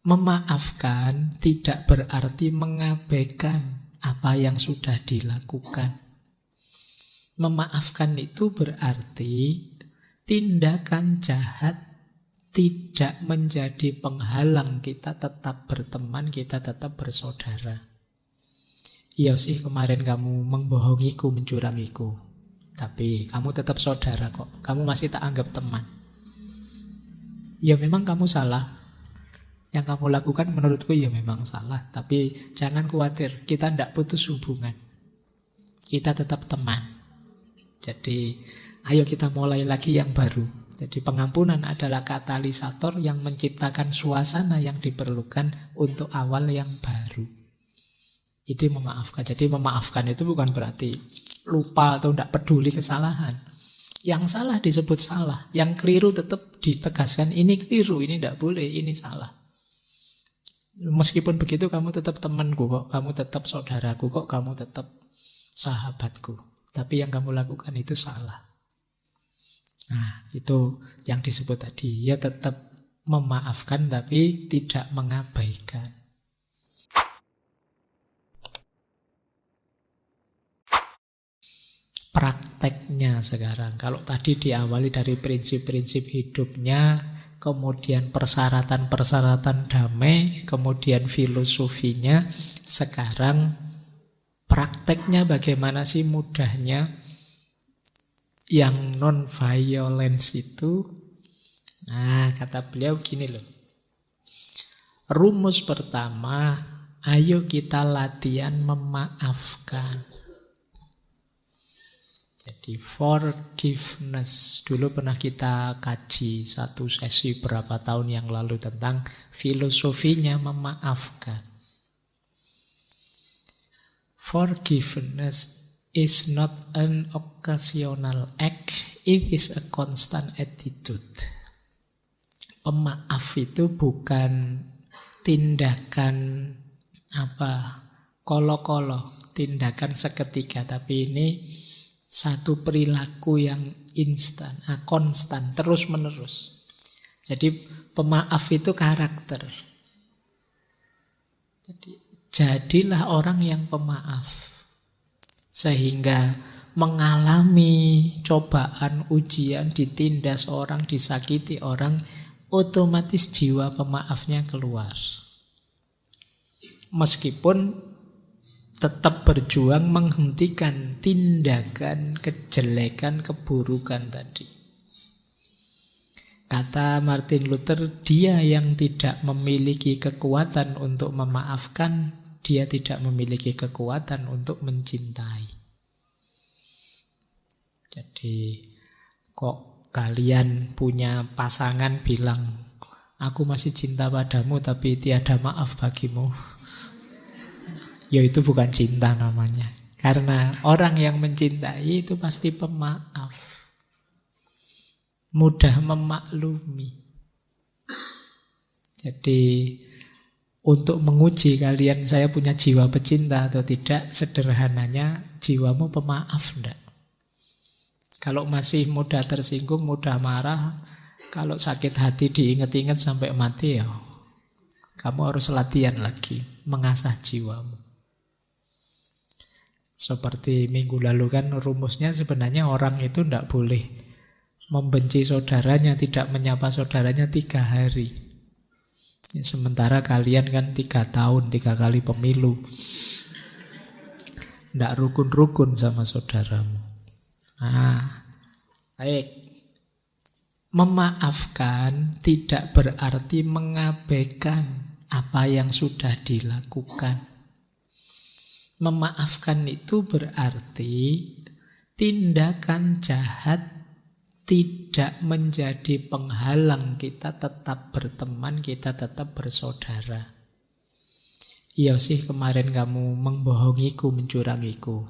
Memaafkan tidak berarti mengabaikan apa yang sudah dilakukan. Memaafkan itu berarti tindakan jahat tidak menjadi penghalang kita tetap berteman, kita tetap bersaudara. Iya sih, kemarin kamu membohongiku, mencurangiku, tapi kamu tetap saudara kok. Kamu masih tak anggap teman. Ya memang kamu salah. Yang kamu lakukan menurutku ya memang salah. Tapi jangan khawatir, kita tidak putus hubungan. Kita tetap teman. Jadi ayo kita mulai lagi yang baru. Jadi pengampunan adalah katalisator yang menciptakan suasana yang diperlukan untuk awal yang baru. Itu memaafkan. Jadi memaafkan itu bukan berarti lupa atau tidak peduli kesalahan. Yang salah disebut salah. Yang keliru tetap ditegaskan ini keliru, ini tidak boleh, ini salah. Meskipun begitu kamu tetap temanku kok, kamu tetap saudaraku kok, kamu tetap sahabatku. Tapi yang kamu lakukan itu salah. Nah, itu yang disebut tadi. Ya tetap memaafkan tapi tidak mengabaikan. Prakteknya sekarang. Kalau tadi diawali dari prinsip-prinsip hidupnya, kemudian persyaratan-persyaratan damai, kemudian filosofinya, sekarang prakteknya bagaimana sih mudahnya yang non-violence itu. Nah, kata beliau gini loh. Rumus pertama, ayo kita latihan memaafkan. Jadi forgiveness. Dulu pernah kita kaji satu sesi berapa tahun yang lalu tentang filosofinya memaafkan. Forgiveness is not an occasional act, it is a constant attitude. Pemaaf itu bukan tindakan kolo-kolo, tindakan seketika, tapi ini satu perilaku yang instan, konstan, terus-menerus. Jadi pemaaf itu karakter. Jadi jadilah orang yang pemaaf. Sehingga mengalami cobaan, ujian, ditindas orang, disakiti orang, otomatis jiwa pemaafnya keluar. Meskipun tetap berjuang menghentikan tindakan kejelekan, keburukan tadi. Kata Martin Luther, dia yang tidak memiliki kekuatan untuk memaafkan, dia tidak memiliki kekuatan untuk mencintai. Jadi, kok kalian punya pasangan bilang, aku masih cinta padamu tapi tiada maaf bagimu. Ya itu bukan cinta namanya. Karena orang yang mencintai itu pasti pemaaf. Mudah memaklumi. Jadi untuk menguji kalian saya punya jiwa pecinta atau tidak, sederhananya jiwamu pemaaf enggak? Kalau masih mudah tersinggung, mudah marah, kalau sakit hati diingat-ingat sampai mati ya kamu harus latihan lagi, mengasah jiwamu. Seperti minggu lalu kan rumusnya sebenarnya orang itu tidak boleh membenci saudaranya, tidak menyapa saudaranya 3 hari. Sementara kalian kan 3 tahun, 3 kali pemilu. Tidak rukun-rukun sama saudaramu. Nah, baik. Memaafkan tidak berarti mengabaikan apa yang sudah dilakukan. Memaafkan itu berarti tindakan jahat tidak menjadi penghalang kita tetap berteman, kita tetap bersaudara. Iya sih, kemarin kamu membohongiku, mencurangiku,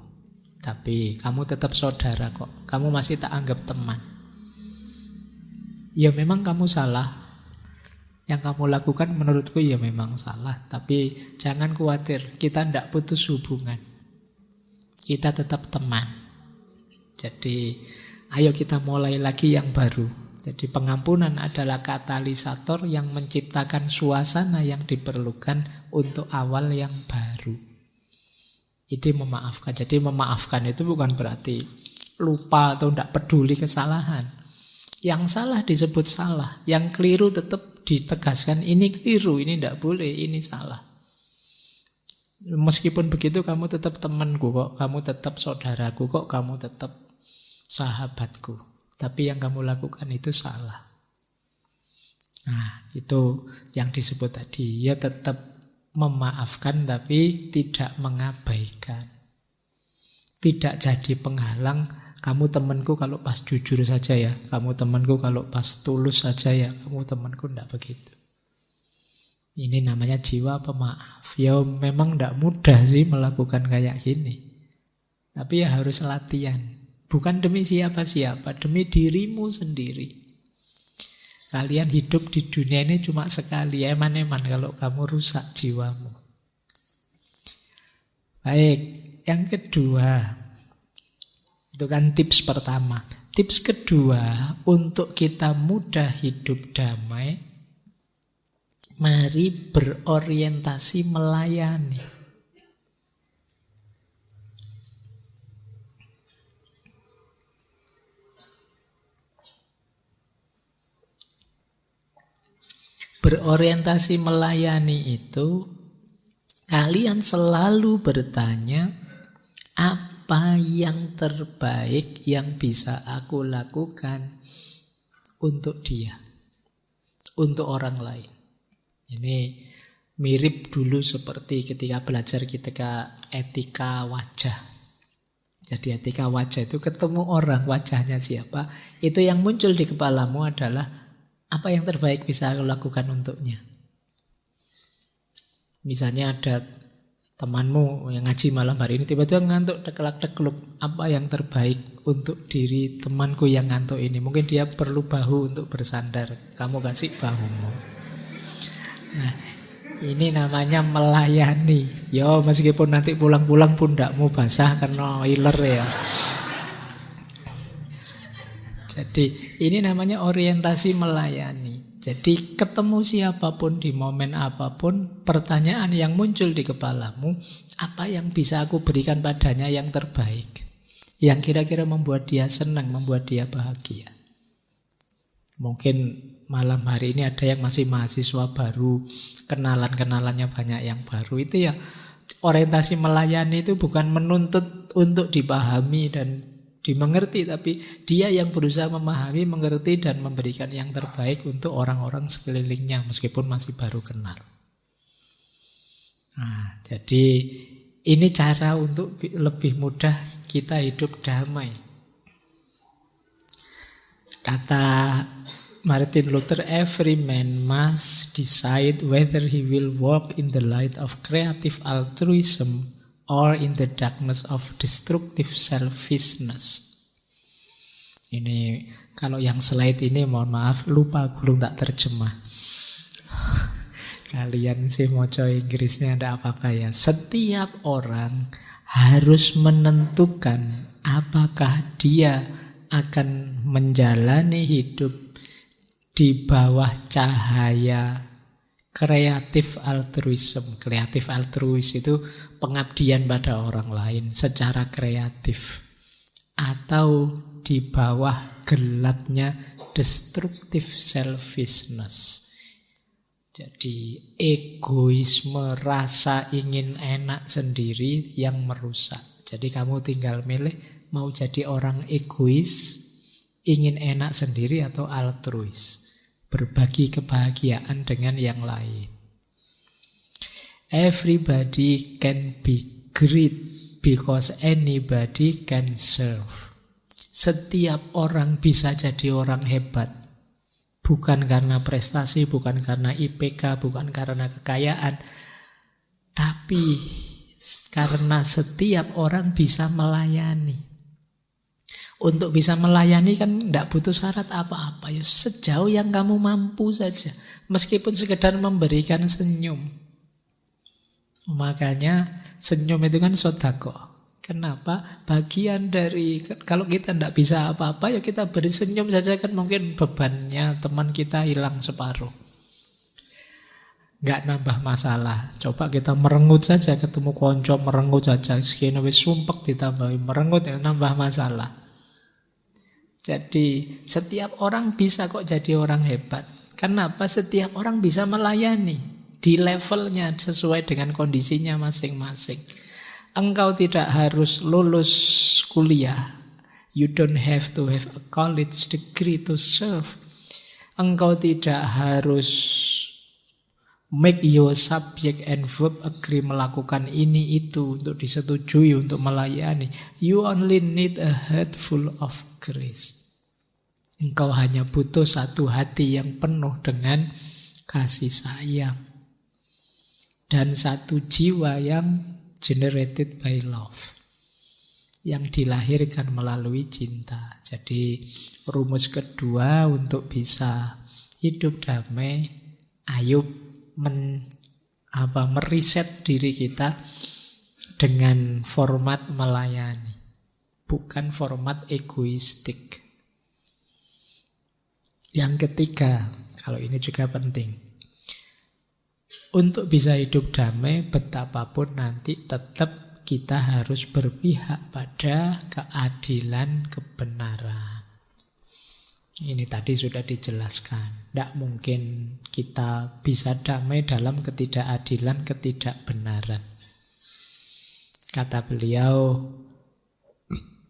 tapi kamu tetap saudara kok. Kamu masih tak anggap teman. Ya memang kamu salah. Yang kamu lakukan menurutku ya memang salah. Tapi jangan khawatir, kita tidak putus hubungan. Kita tetap teman. Jadi ayo kita mulai lagi yang baru. Jadi pengampunan adalah katalisator yang menciptakan suasana yang diperlukan untuk awal yang baru. Itu memaafkan. Jadi memaafkan itu bukan berarti lupa atau tidak peduli kesalahan. Yang salah disebut salah, yang keliru tetap ditegaskan ini keliru, ini tidak boleh, ini salah. Meskipun begitu kamu tetap temanku kok, kamu tetap saudaraku kok, kamu tetap sahabatku. Tapi yang kamu lakukan itu salah. Nah, itu yang disebut tadi. Ya tetap memaafkan tapi tidak mengabaikan. Tidak jadi penghalang. Kamu temanku kalau pas jujur saja ya. Kamu temanku kalau pas tulus saja ya. Kamu temanku tidak begitu. Ini namanya jiwa pemaaf. Ya memang tidak mudah sih melakukan kayak gini. Tapi ya harus latihan. Bukan demi siapa-siapa, demi dirimu sendiri. Kalian hidup di dunia ini cuma sekali, eman-eman kalau kamu rusak jiwamu. Baik, yang kedua, itu kan tips pertama. Tips kedua, untuk kita mudah hidup damai, mari berorientasi melayani. Berorientasi melayani itu kalian selalu bertanya, apa yang terbaik yang bisa aku lakukan untuk dia, untuk orang lain. Ini mirip dulu seperti ketika belajar ketika etika wajah. Jadi etika wajah itu ketemu orang, wajahnya siapa, itu yang muncul di kepalamu adalah apa yang terbaik bisa aku lakukan untuknya. Misalnya ada temanmu yang ngaji malam hari ini tiba-tiba ngantuk dekelak-dekeluk. Apa yang terbaik untuk diri temanku yang ngantuk ini? Mungkin dia perlu bahu untuk bersandar. Kamu kasih bahumu. Nah, ini namanya melayani. Yo, meskipun nanti pulang-pulang pundakmu basah karena iler ya. Jadi ini namanya orientasi melayani. Jadi ketemu siapapun di momen apapun, pertanyaan yang muncul di kepalamu, apa yang bisa aku berikan padanya yang terbaik, yang kira-kira membuat dia senang, membuat dia bahagia. Mungkin malam hari ini ada yang masih mahasiswa baru, kenalan-kenalannya banyak yang baru. Itu ya orientasi melayani itu bukan menuntut untuk dipahami dan dimengerti, tapi dia yang berusaha memahami, mengerti, dan memberikan yang terbaik untuk orang-orang sekelilingnya meskipun masih baru kenal. Nah, jadi ini cara untuk lebih mudah kita hidup damai. Kata Martin Luther, every man must decide whether he will walk in the light of creative altruism or in the darkness of destructive selfishness. Ini kalau yang slide ini mohon maaf lupa belum tak terjemah. Kalian sih moco Inggrisnya ada apa-apa ya. Setiap orang harus menentukan apakah dia akan menjalani hidup di bawah cahaya kreatif altruism. Kreatif altruis itu pengabdian pada orang lain secara kreatif, atau di bawah gelapnya destructive selfishness. Jadi egoisme, rasa ingin enak sendiri yang merusak. Jadi kamu tinggal milih mau jadi orang egois, ingin enak sendiri, atau altruis, berbagi kebahagiaan dengan yang lain. Everybody can be great because anybody can serve. Setiap orang bisa jadi orang hebat. Bukan karena prestasi, bukan karena IPK, bukan karena kekayaan. Tapi karena setiap orang bisa melayani. Untuk bisa melayani kan tidak butuh syarat apa-apa. Ya, sejauh yang kamu mampu saja. Meskipun sekedar memberikan senyum. Makanya senyum itu kan sedekah. Kenapa? Bagian dari, kalau kita tidak bisa apa-apa, ya kita bersenyum saja kan mungkin bebannya teman kita hilang separuh. Nggak nambah masalah. Coba kita merengut saja, ketemu konco merengut saja. Sekini wis sumpek ditambahi merengut, ya nambah masalah. Jadi setiap orang bisa kok jadi orang hebat. Kenapa? Setiap orang bisa melayani di levelnya sesuai dengan kondisinya masing-masing. Engkau tidak harus lulus kuliah. You don't have to have a college degree to serve. Engkau tidak harus make your subject and verb agree melakukan ini itu untuk disetujui, untuk melayani. You only need a heart full of grace. Engkau hanya butuh satu hati yang penuh dengan kasih sayang. Dan satu jiwa yang generated by love, yang dilahirkan melalui cinta. Jadi rumus kedua untuk bisa hidup damai, ayo meriset diri kita dengan format melayani, bukan format egoistik. Yang ketiga, kalau ini juga penting, untuk bisa hidup damai, betapapun nanti tetap kita harus berpihak pada keadilan, kebenaran. Ini tadi sudah dijelaskan. Tidak mungkin kita bisa damai dalam ketidakadilan, ketidakbenaran. Kata beliau,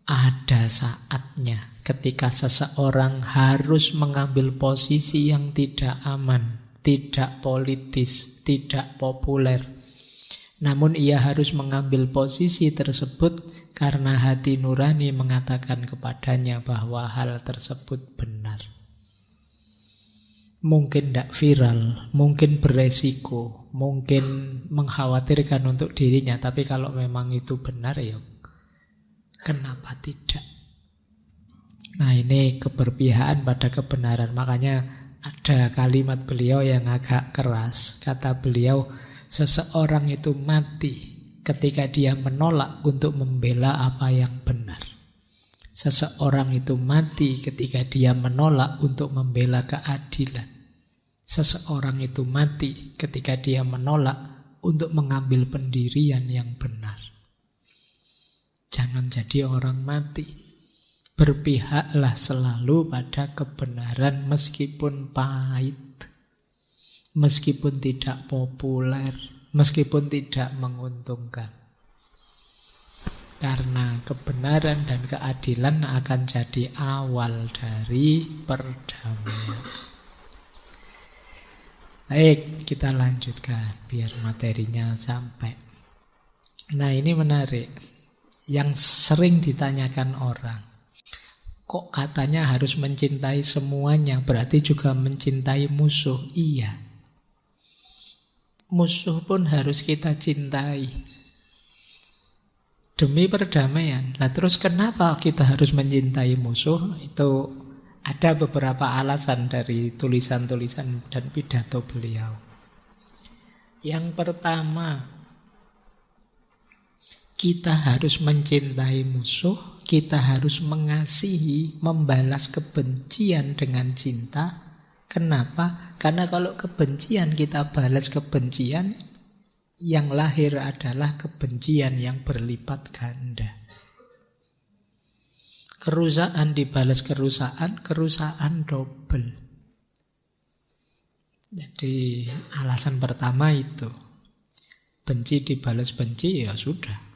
ada saatnya ketika seseorang harus mengambil posisi yang tidak aman, tidak politis, tidak populer. Namun ia harus mengambil posisi tersebut karena hati nurani mengatakan kepadanya bahwa hal tersebut benar. Mungkin tidak viral, mungkin beresiko, mungkin mengkhawatirkan untuk dirinya, tapi kalau memang itu benar, ya kenapa tidak? Nah, ini keberpihakan pada kebenaran. Makanya ada kalimat beliau yang agak keras. Kata beliau, seseorang itu mati ketika dia menolak untuk membela apa yang benar. Seseorang itu mati ketika dia menolak untuk membela keadilan. Seseorang itu mati ketika dia menolak untuk mengambil pendirian yang benar. Jangan jadi orang mati. Berpihaklah selalu pada kebenaran meskipun pahit, meskipun tidak populer, meskipun tidak menguntungkan. Karena kebenaran dan keadilan akan jadi awal dari perdamaian. Baik, kita lanjutkan biar materinya sampai. Nah, ini menarik. Yang sering ditanyakan orang, kok katanya harus mencintai semuanya, berarti juga mencintai musuh? Iya. Musuh pun harus kita cintai demi perdamaian. Nah, terus kenapa kita harus mencintai musuh? Itu ada beberapa alasan dari tulisan-tulisan dan pidato beliau. Yang pertama, kita harus mencintai musuh, kita harus mengasihi, membalas kebencian dengan cinta. Kenapa? Karena kalau kebencian kita balas kebencian, yang lahir adalah kebencian yang berlipat ganda. Kerusakan dibalas kerusakan, kerusakan double. Jadi alasan pertama itu. Benci dibalas benci, ya sudah.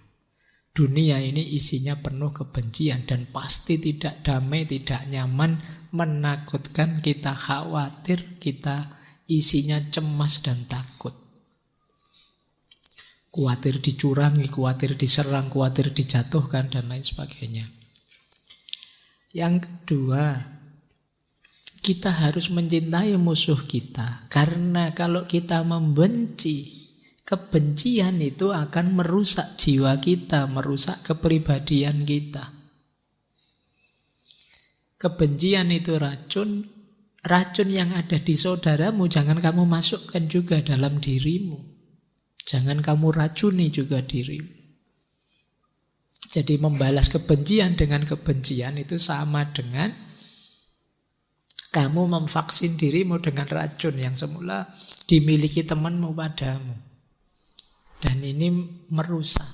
Dunia ini isinya penuh kebencian dan pasti tidak damai, tidak nyaman, menakutkan, kita khawatir, kita isinya cemas dan takut. Khawatir dicurangi, khawatir diserang, khawatir dijatuhkan, dan lain sebagainya. Yang kedua, kita harus mencintai musuh kita. Karena kalau kita membenci, kebencian itu akan merusak jiwa kita, merusak kepribadian kita. Kebencian itu racun. Racun yang ada di saudaramu jangan kamu masukkan juga dalam dirimu. Jangan kamu racuni juga dirimu. Jadi membalas kebencian dengan kebencian itu sama dengan kamu memvaksin dirimu dengan racun yang semula dimiliki temanmu padamu. Dan ini merusak.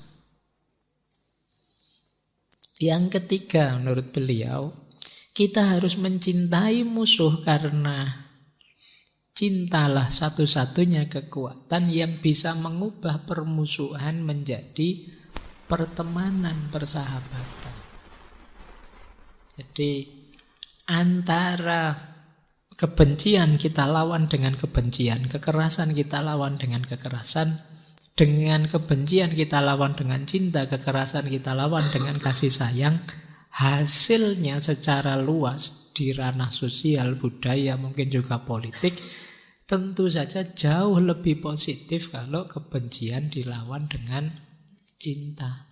Yang ketiga menurut beliau, kita harus mencintai musuh karena cintalah satu-satunya kekuatan yang bisa mengubah permusuhan menjadi pertemanan, persahabatan. Jadi antara kebencian kita lawan dengan kebencian, kekerasan kita lawan dengan kekerasan, dengan kebencian kita lawan dengan cinta, kekerasan kita lawan dengan kasih sayang, hasilnya secara luas di ranah sosial, budaya, mungkin juga politik, tentu saja jauh lebih positif kalau kebencian dilawan dengan cinta.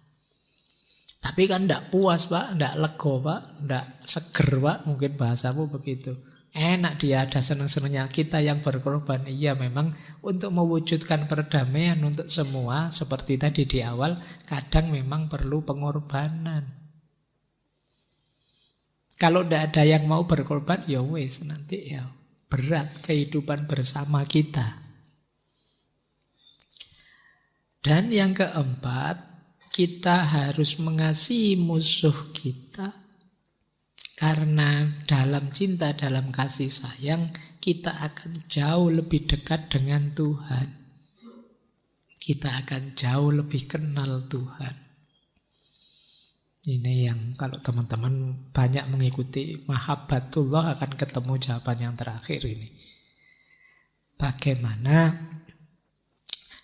Tapi kan tidak puas Pak, tidak lego Pak, tidak seger Pak, mungkin bahasamu begitu. Enak dia ada senang-senangnya, kita yang berkorban. Iya memang untuk mewujudkan perdamaian untuk semua, seperti tadi di awal, kadang memang perlu pengorbanan. Kalau tidak ada yang mau berkorban, ya wes nanti ya berat kehidupan bersama kita. Dan yang keempat, kita harus mengasihi musuh kita karena dalam cinta, dalam kasih sayang, kita akan jauh lebih dekat dengan Tuhan. Kita akan jauh lebih kenal Tuhan. Ini yang kalau teman-teman banyak mengikuti Mahabbatullah akan ketemu jawaban yang terakhir ini. Bagaimana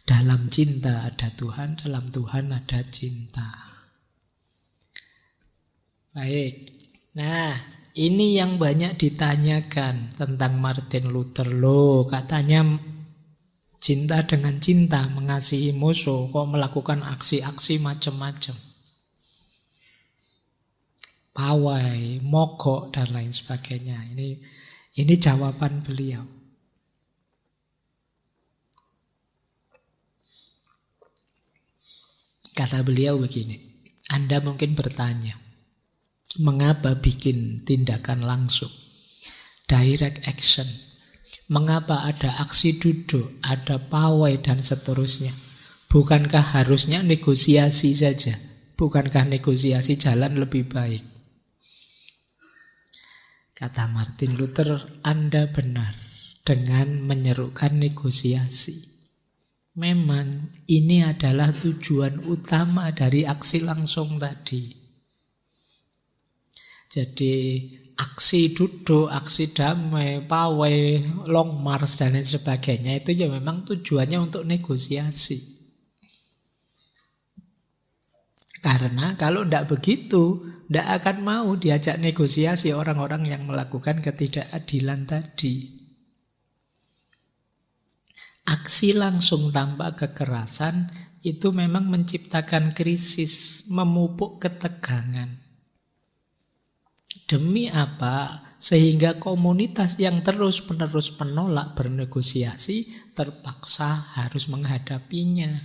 dalam cinta ada Tuhan, dalam Tuhan ada cinta. Baik. Nah, ini yang banyak ditanyakan tentang Martin Luther. Loh, katanya cinta dengan cinta, mengasihi musuh, kok melakukan aksi-aksi macam-macam. Pawai, mogok, dan lain sebagainya. Ini jawaban beliau. Kata beliau begini, Anda mungkin bertanya, mengapa bikin tindakan langsung, direct action? Mengapa ada aksi duduk, ada pawai, dan seterusnya? Bukankah harusnya negosiasi saja? Bukankah negosiasi jalan lebih baik? Kata Martin Luther, Anda benar dengan menyerukan negosiasi. Memang ini adalah tujuan utama dari aksi langsung tadi. Jadi aksi duduk, aksi damai, pawai, long march dan lain sebagainya itu ya memang tujuannya untuk negosiasi. Karena kalau tidak begitu, tidak akan mau diajak negosiasi orang-orang yang melakukan ketidakadilan tadi. Aksi langsung tanpa kekerasan itu memang menciptakan krisis, memupuk ketegangan. Demi apa? Sehingga komunitas yang terus-menerus menolak bernegosiasi terpaksa harus menghadapinya.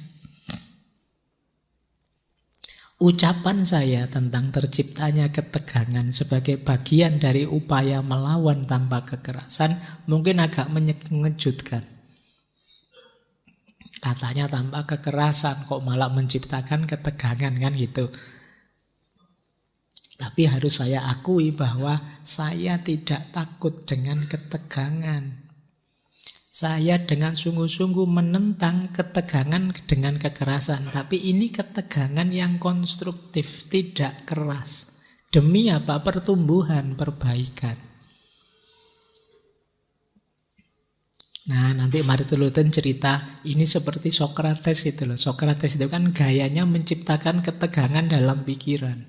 Ucapan saya tentang terciptanya ketegangan sebagai bagian dari upaya melawan tanpa kekerasan mungkin agak mengejutkan. Katanya tanpa kekerasan kok malah menciptakan ketegangan kan gitu. Tapi harus saya akui bahwa saya tidak takut dengan ketegangan. Saya dengan sungguh-sungguh menentang ketegangan dengan kekerasan. Tapi ini ketegangan yang konstruktif, tidak keras. Demi apa? Pertumbuhan, perbaikan. Nah, nanti Martin Luther cerita, ini seperti Socrates itu loh. Socrates itu kan gayanya menciptakan ketegangan dalam pikiran.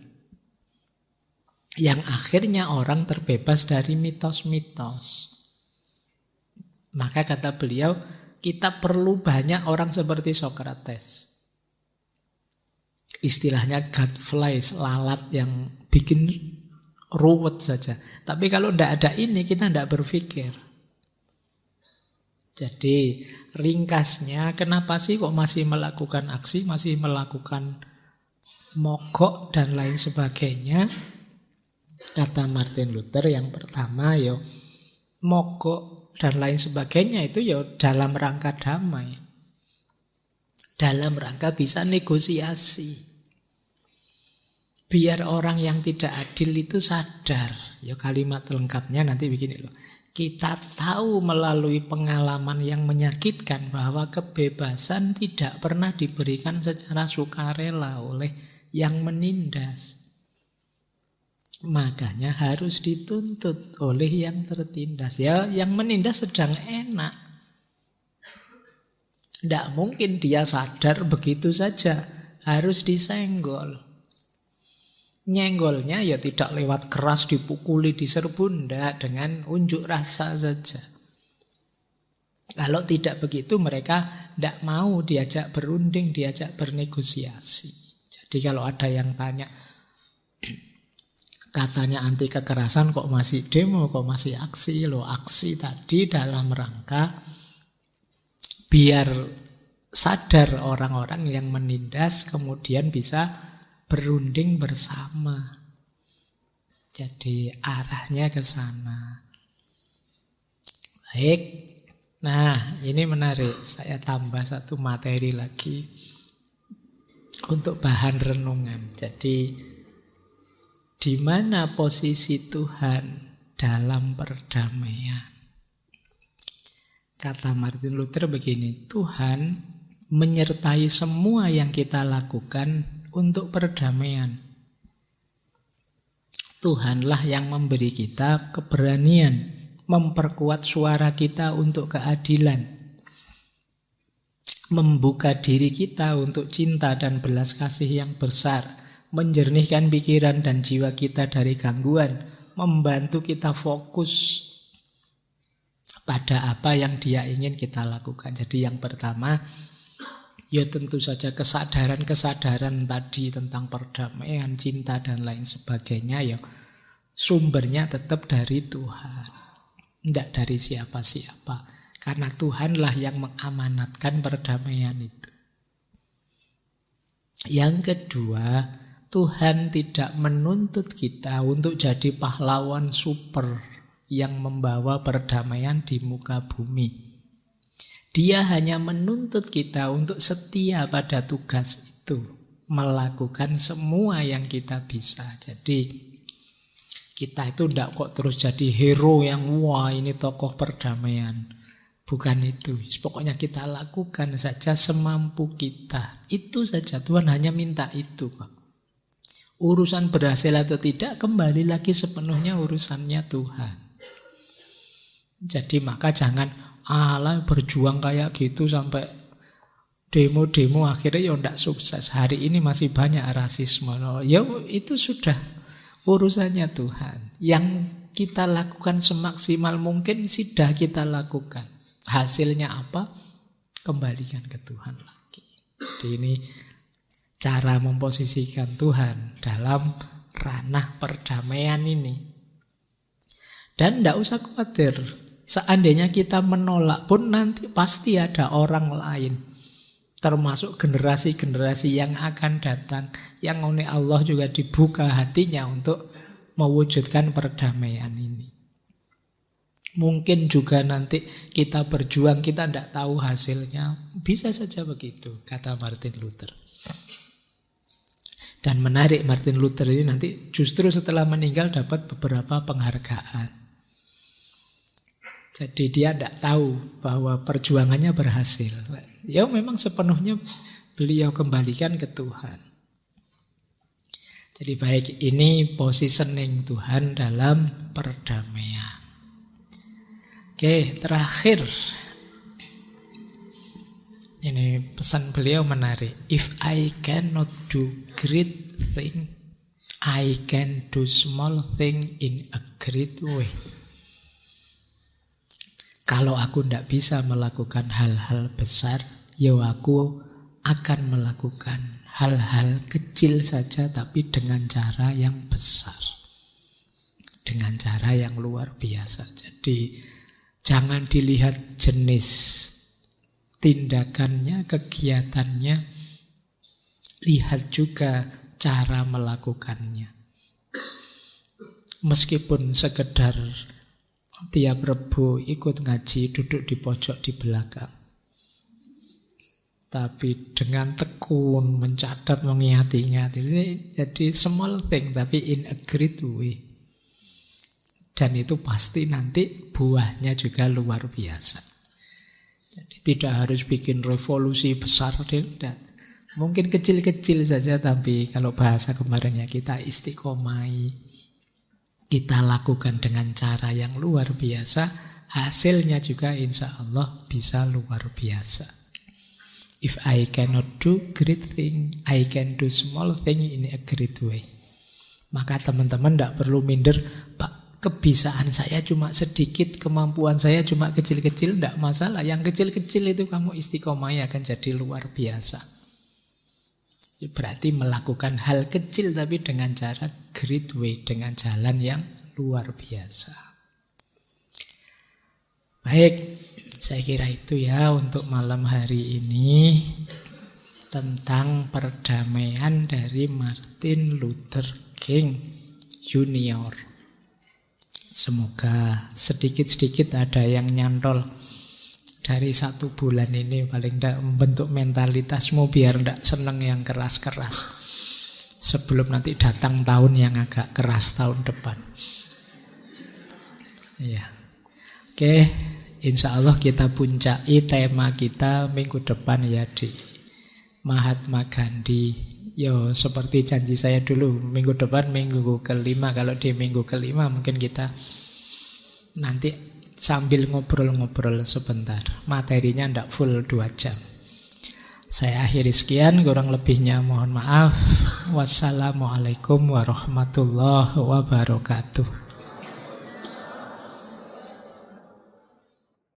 Yang akhirnya orang terbebas dari mitos-mitos. Maka kata beliau, kita perlu banyak orang seperti Socrates. Istilahnya gadflies, lalat yang bikin ruwet saja. Tapi kalau tidak ada ini, kita tidak berpikir. Jadi ringkasnya, kenapa sih kok masih melakukan aksi, masih melakukan mogok dan lain sebagainya. Kata Martin Luther yang pertama mogok dan lain sebagainya itu dalam rangka damai. Dalam rangka bisa negosiasi. Biar orang yang tidak adil itu sadar. Kalimat lengkapnya nanti begini loh. Kita tahu melalui pengalaman yang menyakitkan bahwa kebebasan tidak pernah diberikan secara sukarela oleh yang menindas. Makanya harus dituntut oleh yang tertindas. Yang menindas sedang enak. Tidak mungkin dia sadar begitu saja. Harus disenggol. Nyenggolnya tidak lewat keras, dipukuli, diserbu, enggak, dengan unjuk rasa saja. Kalau tidak begitu mereka tidak mau diajak berunding, diajak bernegosiasi. Jadi kalau ada yang tanya, katanya anti kekerasan kok masih demo, kok masih aksi. Aksi tadi dalam rangka biar sadar orang-orang yang menindas kemudian bisa berunding bersama. Jadi arahnya ke sana. Baik. Nah, ini menarik. Saya tambah satu materi lagi untuk bahan renungan. Jadi di mana posisi Tuhan dalam perdamaian? Kata Martin Luther begini, Tuhan menyertai semua yang kita lakukan untuk perdamaian. Tuhanlah yang memberi kita keberanian, memperkuat suara kita untuk keadilan, membuka diri kita untuk cinta dan belas kasih yang besar, menjernihkan pikiran dan jiwa kita dari gangguan, membantu kita fokus pada apa yang Dia ingin kita lakukan. Jadi yang pertama, tentu saja kesadaran tadi tentang perdamaian, cinta dan lain sebagainya sumbernya tetap dari Tuhan. Tidak dari siapa-siapa. Karena Tuhanlah yang mengamanatkan perdamaian itu. Yang kedua, Tuhan tidak menuntut kita untuk jadi pahlawan super yang membawa perdamaian di muka bumi. Dia hanya menuntut kita untuk setia pada tugas itu, melakukan semua yang kita bisa. Jadi kita itu tidak kok terus jadi hero yang wah ini tokoh perdamaian. Bukan itu. Pokoknya kita lakukan saja semampu kita. Itu saja, Tuhan hanya minta itu kok. Urusan berhasil atau tidak kembali lagi sepenuhnya urusannya Tuhan. Jadi maka jangan berjuang kayak gitu sampai demo-demo akhirnya tidak sukses. Hari ini masih banyak rasisme. Itu sudah urusannya Tuhan. Yang kita lakukan semaksimal mungkin sudah kita lakukan. Hasilnya apa? Kembalikan ke Tuhan lagi. Jadi ini cara memposisikan Tuhan dalam ranah perdamaian ini. Dan tidak usah khawatir. Seandainya kita menolak pun nanti pasti ada orang lain. Termasuk generasi-generasi yang akan datang. Yang oleh Allah juga dibuka hatinya untuk mewujudkan perdamaian ini. Mungkin juga nanti kita berjuang, kita tidak tahu hasilnya. Bisa saja begitu, kata Martin Luther. Dan menarik, Martin Luther ini nanti justru setelah meninggal dapat beberapa penghargaan. Jadi dia tidak tahu bahwa perjuangannya berhasil. Memang sepenuhnya beliau kembalikan ke Tuhan. Jadi baik, ini positioning Tuhan dalam perdamaian. Oke, terakhir. Ini pesan beliau menarik. If I cannot do great thing, I can do small thing in a great way. Kalau aku tidak bisa melakukan hal-hal besar, aku akan melakukan hal-hal kecil saja tapi dengan cara yang besar. Dengan cara yang luar biasa. Jadi jangan dilihat jenis tindakannya, kegiatannya. Lihat juga cara melakukannya. Meskipun sekedar tiap Rebo ikut ngaji, duduk di pojok di belakang, tapi dengan tekun mencatat, mengingat-ingat, jadi small thing tapi in a great way. Dan itu pasti nanti buahnya juga luar biasa. Jadi tidak harus bikin revolusi besar, tidak. Mungkin kecil-kecil saja, tapi kalau bahasa kemarinnya kita istiqomai, kita lakukan dengan cara yang luar biasa, hasilnya juga insya Allah bisa luar biasa. If I cannot do great thing, I can do small thing in a great way. Maka teman-teman tidak perlu minder, Pak, kebiasaan saya cuma sedikit, kemampuan saya cuma kecil-kecil, tidak masalah. Yang kecil-kecil itu kamu istiqomah akan jadi luar biasa. Berarti melakukan hal kecil tapi dengan cara great way, dengan jalan yang luar biasa. Baik, saya kira itu ya untuk malam hari ini, tentang perdamaian dari Martin Luther King Junior. Semoga sedikit-sedikit ada yang nyantol dari 1 bulan ini, paling tidak membentuk mentalitasmu biar tidak seneng yang keras-keras, sebelum nanti datang tahun yang agak keras tahun depan. Ya, oke, insya Allah kita puncai tema kita minggu depan ya di Mahatma Gandhi. Yo, seperti janji saya dulu, minggu depan minggu kelima. Kalau di minggu kelima mungkin kita nanti sambil ngobrol-ngobrol sebentar. Materinya tidak full 2 jam. Saya akhiri sekian, kurang lebihnya mohon maaf. Wassalamualaikum warahmatullahi wabarakatuh.